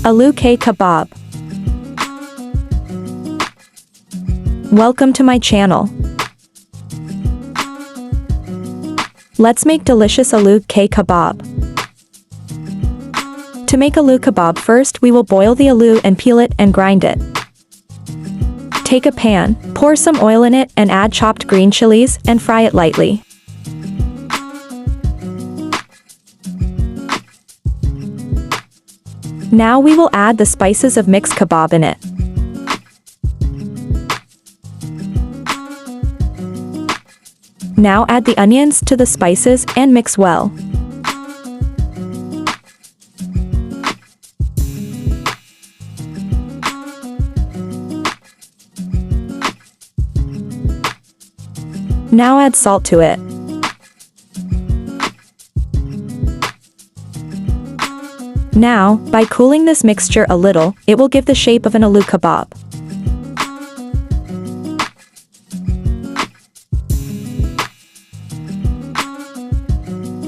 Aloo Ke Kabab. Welcome to my channel. Let's make delicious Aloo Ke Kabab. To make aloo kebab, first we will boil the aloo and peel it and grind it. Take a pan, pour some oil in it and add chopped green chilies and fry it lightly. Now we will add the spices of mixed kebab in it. Now add the onions to the spices and mix well. Now add salt to it. Now, by cooling this mixture a little, it will give the shape of an aloo kebab.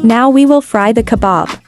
Now we will fry the kebab.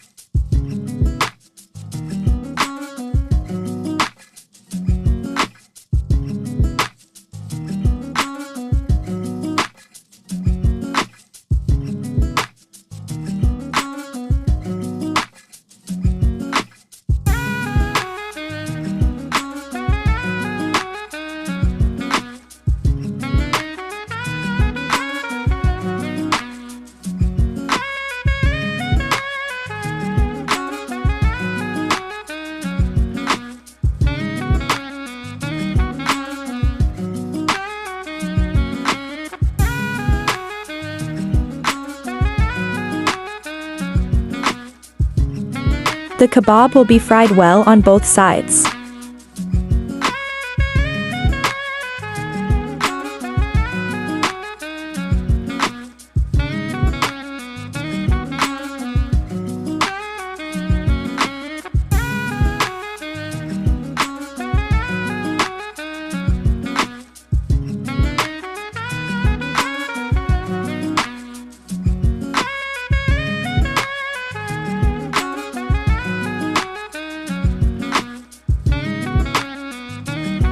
The kebab will be fried well on both sides.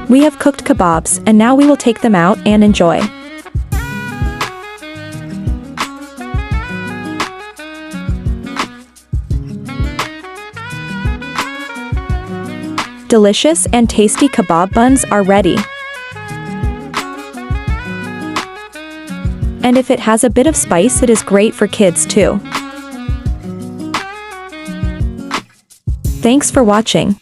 We have cooked kebabs and now we will take them out and enjoy. Delicious and tasty kebab buns are ready. And if it has a bit of spice, it is great for kids too. Thanks for watching.